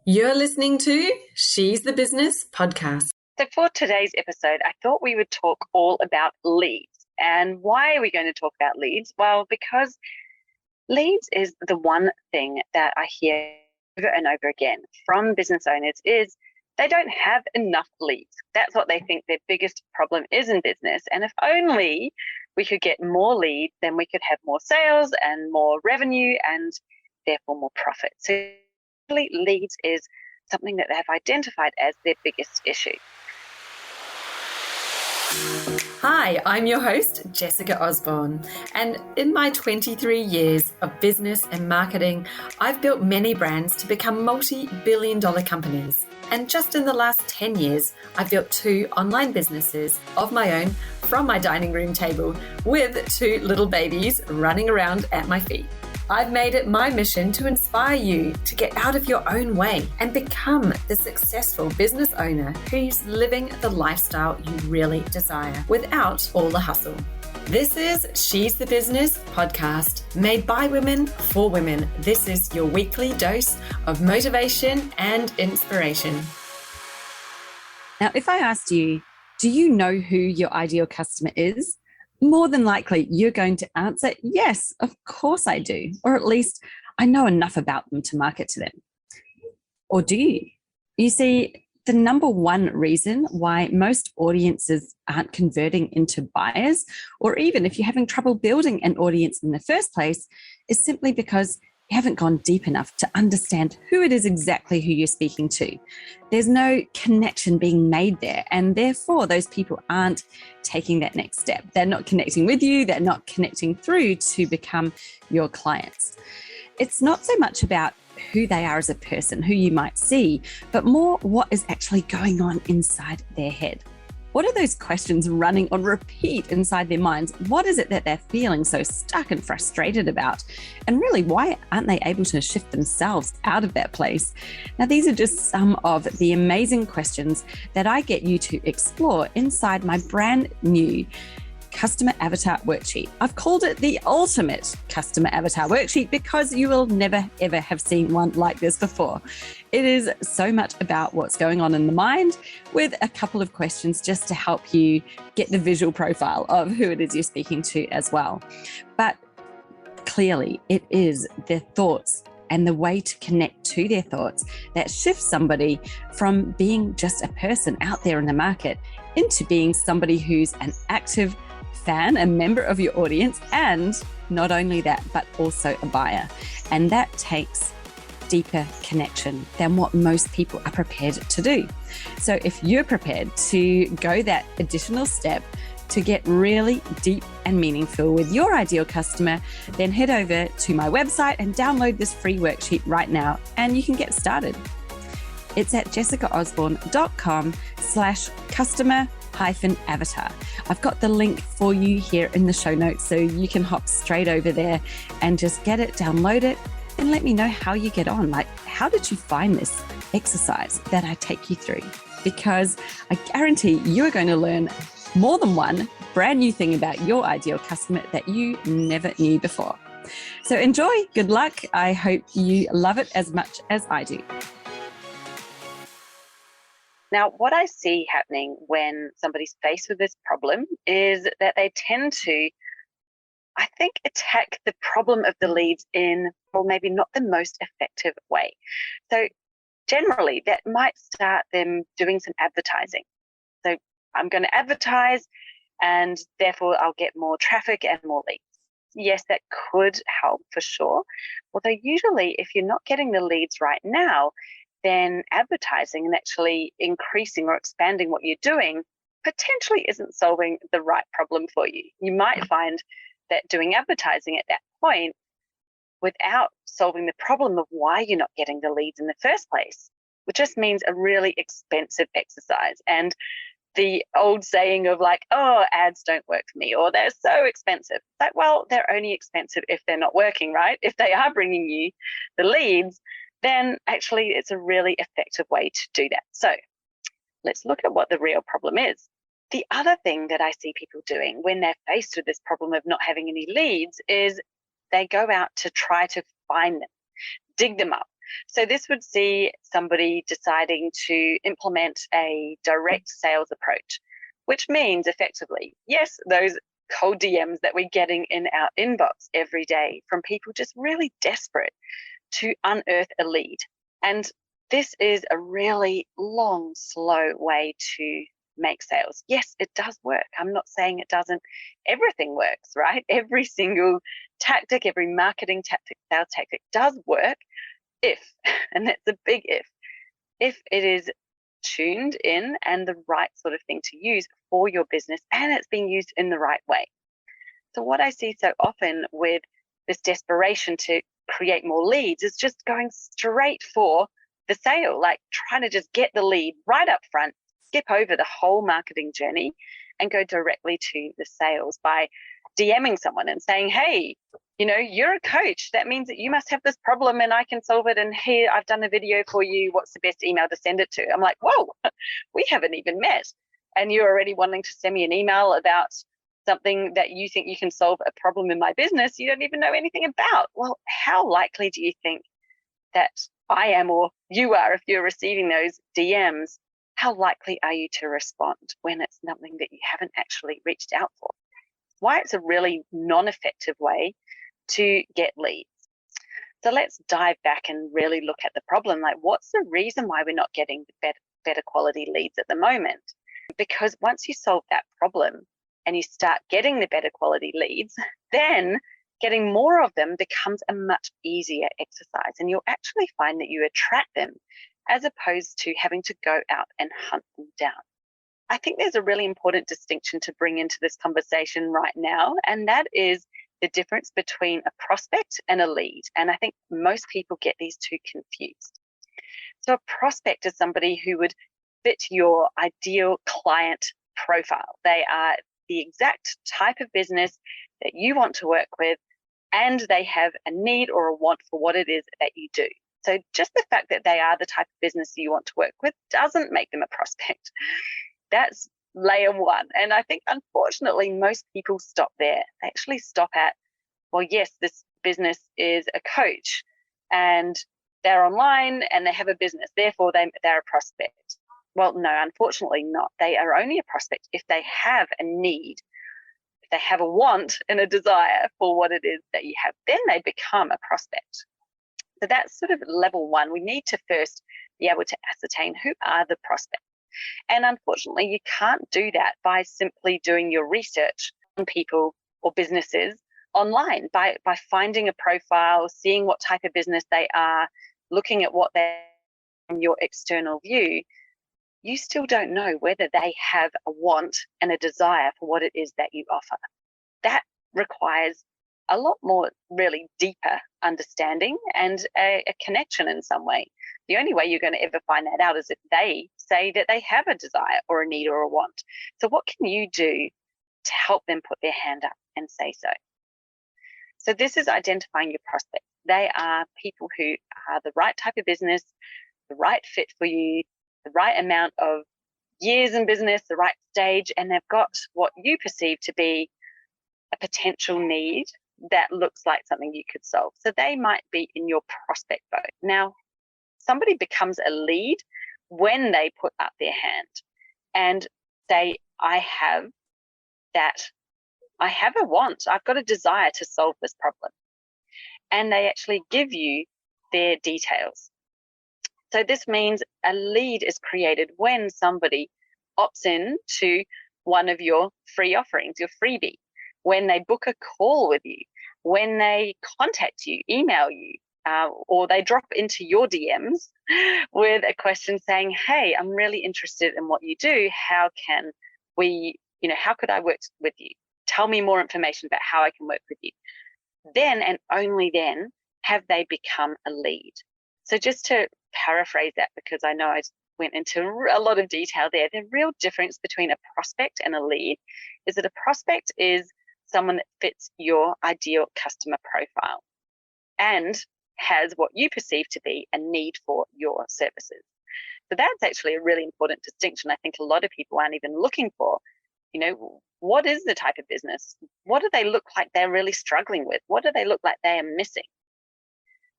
You're listening to She's the Business podcast. So for today's episode, I thought we would talk all about leads. And why are we going to talk about leads? Well, because leads is the one thing that I hear over and over again from business owners is they don't have enough leads. That's what they think their biggest problem is in business. And if only we could get more leads, then we could have more sales and more revenue and therefore more profit. So leads is something that they have identified as their biggest issue. Hi, I'm your host, Jessica Osborne, and in my 23 years of business and marketing, I've built many brands to become multi-billion-dollar companies. And just in the last 10 years, I've built 2 online businesses of my own from my dining room table with 2 little babies running around at my feet. I've made it my mission to inspire you to get out of your own way and become the successful business owner who's living the lifestyle you really desire without all the hustle. This is She's the Business podcast, made by women for women. This is your weekly dose of motivation and inspiration. Now, if I asked you, do you know who your ideal customer is? More than likely, you're going to answer, yes, of course I do. Or at least I know enough about them to market to them. Or do you? You see, the number one reason why most audiences aren't converting into buyers, or even if you're having trouble building an audience in the first place, is simply because you haven't gone deep enough to understand who it is exactly who you're speaking to. There's no connection being made there, and therefore those people aren't taking that next step. They're not connecting with you, they're not connecting through to become your clients. It's not so much about who they are as a person, who you might see, but more what is actually going on inside their head. What are those questions running on repeat inside their minds? What is it that they're feeling so stuck and frustrated about? And really, why aren't they able to shift themselves out of that place? Now, these are just some of the amazing questions that I get you to explore inside my brand new customer avatar worksheet. I've called it the ultimate customer avatar worksheet because you will never, ever have seen one like this before. It is so much about what's going on in the mind with a couple of questions just to help you get the visual profile of who it is you're speaking to as well. But clearly, it is their thoughts and the way to connect to their thoughts that shifts somebody from being just a person out there in the market into being somebody who's an active fan, a member of your audience, and not only that, but also a buyer. And that takes deeper connection than what most people are prepared to do. So if you're prepared to go that additional step to get really deep and meaningful with your ideal customer, then head over to my website and download this free worksheet right now, and you can get started. It's at jessicaosborne.com/customer-avatar. I've got the link for you here in the show notes, so you can hop straight over there and just get it, download it, and let me know how you get on. Like, how did you find this exercise that I take you through? Because I guarantee you are going to learn more than one brand new thing about your ideal customer that you never knew before. So enjoy, good luck. I hope you love it as much as I do. Now, what I see happening when somebody's faced with this problem is that they tend to, I think, attack the problem of the leads in, or maybe not the most effective way. So generally, that might start them doing some advertising. So I'm going to advertise and therefore I'll get more traffic and more leads. Yes, that could help for sure. Although usually if you're not getting the leads right now, then advertising and actually increasing or expanding what you're doing potentially isn't solving the right problem for you. You might find that doing advertising at that point without solving the problem of why you're not getting the leads in the first place, which just means a really expensive exercise. And the old saying of like, oh, ads don't work for me, or they're so expensive. Like, well, they're only expensive if they're not working, right? If they are bringing you the leads, then actually it's a really effective way to do that. So let's look at what the real problem is. The other thing that I see people doing when they're faced with this problem of not having any leads is they go out to try to find them, dig them up. So this would see somebody deciding to implement a direct sales approach, which means effectively, yes, those cold DMs that we're getting in our inbox every day from people just really desperate to unearth a lead. And this is a really long, slow way to make sales. Yes, it does work. I'm not saying it doesn't. Everything works, right? Every single tactic, every marketing tactic, sales tactic does work if, and that's a big if it is tuned in and the right sort of thing to use for your business and it's being used in the right way. So what I see so often with this desperation to create more leads is just going straight for the sale, like trying to just get the lead right up front, skip over the whole marketing journey and go directly to the sales by DMing someone and saying, hey, you're a coach. That means that you must have this problem and I can solve it. And here, I've done a video for you. What's the best email to send it to? I'm like, whoa, we haven't even met. And you're already wanting to send me an email about something that you think you can solve a problem in my business you don't even know anything about. Well, how likely do you think that I am or you are if you're receiving those DMs? How likely are you to respond when it's something that you haven't actually reached out for? Why it's a really non-effective way to get leads. So let's dive back and really look at the problem. Like, what's the reason why we're not getting better quality leads at the moment? Because once you solve that problem and you start getting the better quality leads, then getting more of them becomes a much easier exercise. And you'll actually find that you attract them as opposed to having to go out and hunt them down. I think there's a really important distinction to bring into this conversation right now, and that is the difference between a prospect and a lead. And I think most people get these two confused. So a prospect is somebody who would fit your ideal client profile. They are the exact type of business that you want to work with, and they have a need or a want for what it is that you do. So just the fact that they are the type of business you want to work with doesn't make them a prospect. That's layer one. And I think, unfortunately, most people stop there. They actually stop at, well, yes, this business is a coach and they're online and they have a business. Therefore, they're a prospect. Well, no, unfortunately not. They are only a prospect if they have a need, if they have a want and a desire for what it is that you have, then they become a prospect. So that's sort of level one. We need to first be able to ascertain who are the prospects. And unfortunately, you can't do that by simply doing your research on people or businesses online, by finding a profile, seeing what type of business they are, looking at what they're from your external view. You still don't know whether they have a want and a desire for what it is that you offer. That requires a lot more really deeper understanding and a connection in some way. The only way you're going to ever find that out is if they say that they have a desire or a need or a want. So what can you do to help them put their hand up and say so? So this is identifying your prospects. They are people who are the right type of business, the right fit for you, the right amount of years in business, the right stage, and they've got what you perceive to be a potential need that looks like something you could solve. So they might be in your prospect boat. Now, somebody becomes a lead when they put up their hand and say, I have a want, I've got a desire to solve this problem. And they actually give you their details. So this means a lead is created when somebody opts in to one of your free offerings, your freebie, when they book a call with you, when they contact you, email you, or they drop into your DMs with a question saying, hey, I'm really interested in what you do. How can we, how could I work with you? Tell me more information about how I can work with you. Then and only then have they become a lead. So just to paraphrase that, because I know I went into a lot of detail there, the real difference between a prospect and a lead is that a prospect is someone that fits your ideal customer profile and has what you perceive to be a need for your services. So that's actually a really important distinction. I think a lot of people aren't even looking for, what is the type of business? What do they look like they're really struggling with? What do they look like they are missing?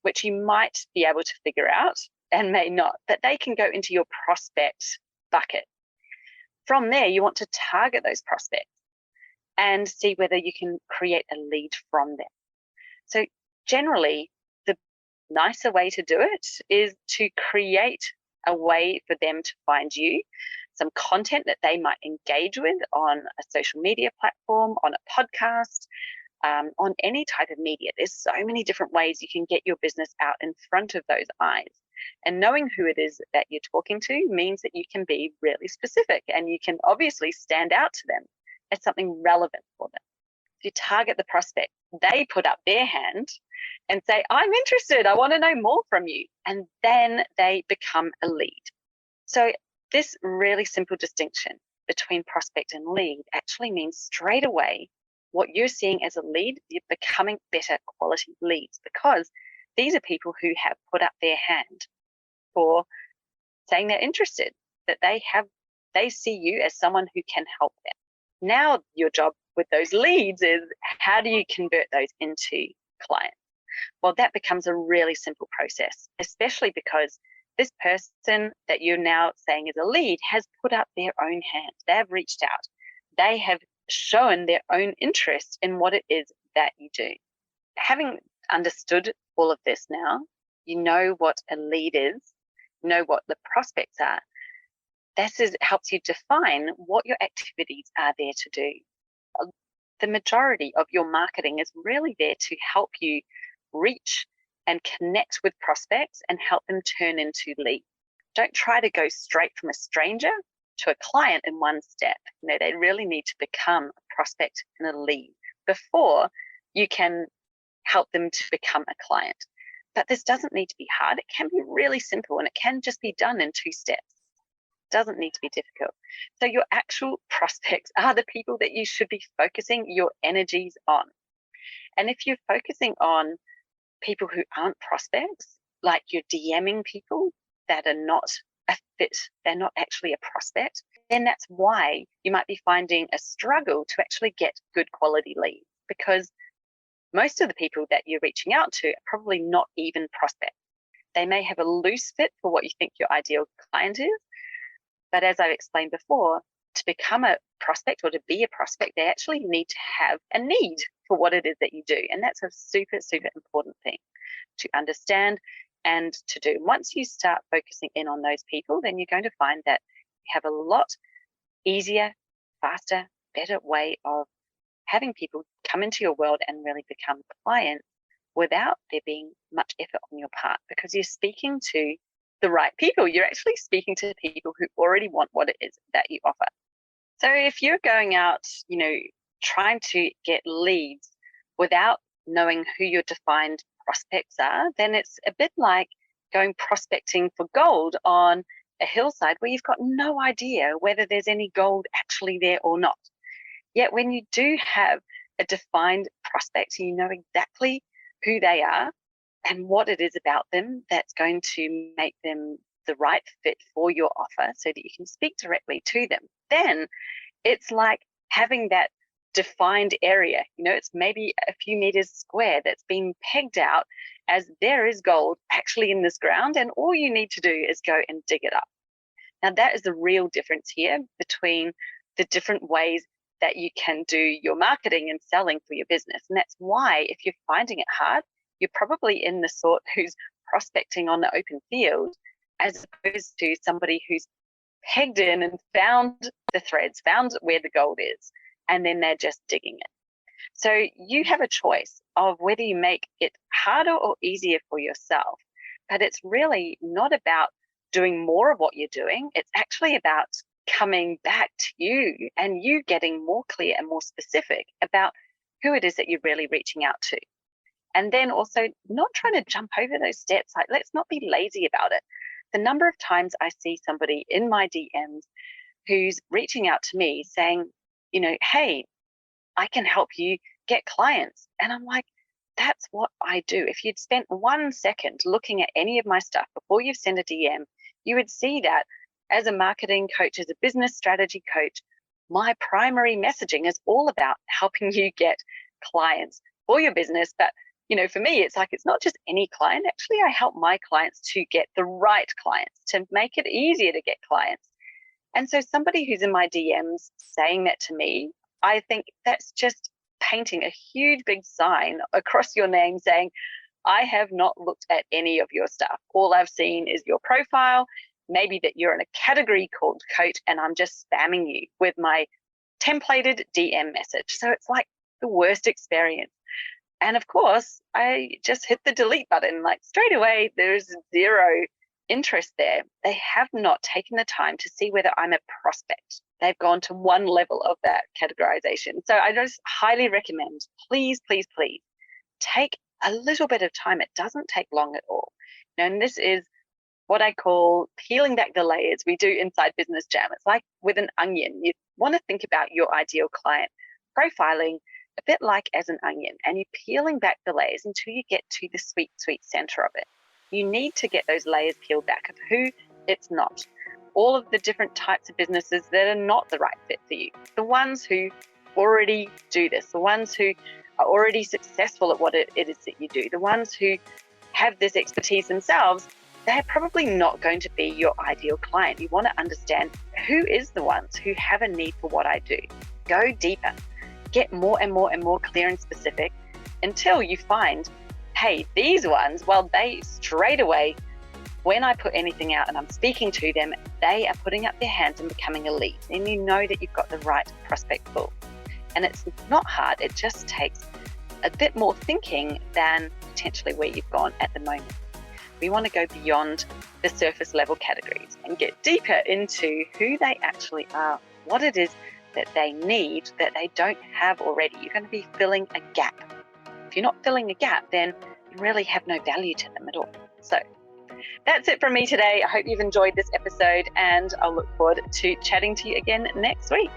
which you might be able to figure out and may not, but they can go into your prospect bucket. From there, you want to target those prospects and see whether you can create a lead from them. So generally, the nicer way to do it is to create a way for them to find you, some content that they might engage with on a social media platform, on a podcast, on any type of media. There's so many different ways you can get your business out in front of those eyes. And knowing who it is that you're talking to means that you can be really specific and you can obviously stand out to them as something relevant for them. If you target the prospect, they put up their hand and say, I'm interested, I want to know more from you. And then they become a lead. So this really simple distinction between prospect and lead actually means straight away what you're seeing as a lead, you're becoming better quality leads, because these are people who have put up their hand for saying they're interested, that they see you as someone who can help them. Now your job with those leads is, how do you convert those into clients? Well, that becomes a really simple process, especially because this person that you're now saying is a lead has put up their own hand. They have reached out. They have shown their own interest in what it is that you do. Having understood all of this now, you know what a lead is, you know what the prospects are. Helps you define what your activities are there to do. The majority of your marketing is really there to help you reach and connect with prospects and help them turn into leads. Don't try to go straight from a stranger to a client in one step. They really need to become a prospect and a lead before you can help them to become a client. But this doesn't need to be hard. It can be really simple and it can just be done in 2 steps. It doesn't need to be difficult. So your actual prospects are the people that you should be focusing your energies on. And if you're focusing on people who aren't prospects, like you're DMing people that are not a fit, they're not actually a prospect, then that's why you might be finding a struggle to actually get good quality leads, because most of the people that you're reaching out to are probably not even prospects. They may have a loose fit for what you think your ideal client is, but as I've explained before, to become a prospect or to be a prospect, they actually need to have a need for what it is that you do. And that's a super, super important thing to understand and to do. Once you start focusing in on those people, then you're going to find that you have a lot easier, faster, better way of having people come into your world and really become clients without there being much effort on your part, because you're speaking to the right people. You're actually speaking to people who already want what it is that you offer. So if you're going out, trying to get leads without knowing who your defined prospects are, then it's a bit like going prospecting for gold on a hillside where you've got no idea whether there's any gold actually there or not. Yet when you do have a defined prospect, you know exactly who they are and what it is about them that's going to make them the right fit for your offer so that you can speak directly to them. Then it's like having that defined area. It's maybe a few meters square that's been pegged out as there is gold actually in this ground, and all you need to do is go and dig it up. Now that is the real difference here between the different ways that you can do your marketing and selling for your business. And that's why if you're finding it hard, you're probably in the sort who's prospecting on the open field, as opposed to somebody who's pegged in and found the threads, found where the gold is, and then they're just digging it. So you have a choice of whether you make it harder or easier for yourself, but it's really not about doing more of what you're doing. It's actually about coming back to you and you getting more clear and more specific about who it is that you're really reaching out to. And then also not trying to jump over those steps. Like, let's not be lazy about it. The number of times I see somebody in my DMs who's reaching out to me saying, hey, I can help you get clients. And I'm like, that's what I do. If you'd spent 1 second looking at any of my stuff before you send a DM, you would see that as a marketing coach, as a business strategy coach, my primary messaging is all about helping you get clients for your business, but for me, it's like, it's not just any client. Actually, I help my clients to get the right clients, to make it easier to get clients. And so somebody who's in my DMs saying that to me, I think that's just painting a huge big sign across your name saying, I have not looked at any of your stuff. All I've seen is your profile, maybe that you're in a category called coat, and I'm just spamming you with my templated DM message. So it's like the worst experience. And of course, I just hit the delete button. Like straight away, there's zero interest there. They have not taken the time to see whether I'm a prospect. They've gone to one level of that categorization. So I just highly recommend, please, please, please take a little bit of time. It doesn't take long at all. And this is what I call peeling back the layers we do inside Business Jam. It's like with an onion. You want to think about your ideal client, profiling a bit like as an onion, and you're peeling back the layers until you get to the sweet, sweet center of it. You need to get those layers peeled back of who it's not. All of the different types of businesses that are not the right fit for you. The ones who already do this, the ones who are already successful at what it is that you do, the ones who have this expertise themselves, they're probably not going to be your ideal client. You want to understand who is the ones who have a need for what I do. Go deeper. Get more and more and more clear and specific until you find, hey, these ones, well, they straight away, when I put anything out and I'm speaking to them, they are putting up their hands and becoming a lead. And you know that you've got the right prospect pool. And it's not hard. It just takes a bit more thinking than potentially where you've gone at the moment. We want to go beyond the surface level categories and get deeper into who they actually are, what it is that they need that they don't have already. You're going to be filling a gap. If you're not filling a gap, then you really have no value to them at all. So that's it from me today. I hope you've enjoyed this episode, and I'll look forward to chatting to you again next week.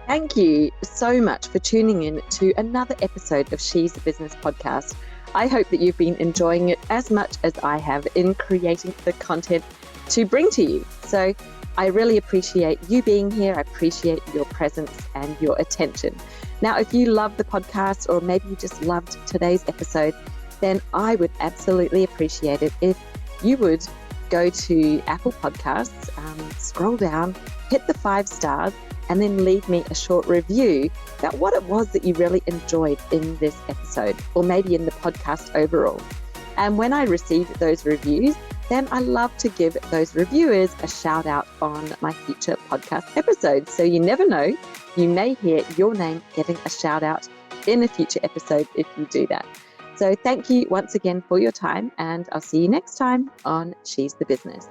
Thank you so much for tuning in to another episode of She's the Business podcast. I hope that you've been enjoying it as much as I have in creating the content to bring to you. So I really appreciate you being here. I appreciate your presence and your attention. Now, if you love the podcast, or maybe you just loved today's episode, then I would absolutely appreciate it if you would go to Apple Podcasts, scroll down, hit the 5 stars, and then leave me a short review about what it was that you really enjoyed in this episode, or maybe in the podcast overall. And when I receive those reviews, then I love to give those reviewers a shout out on my future podcast episodes. So you never know, you may hear your name getting a shout out in a future episode if you do that. So thank you once again for your time, and I'll see you next time on She's the Business.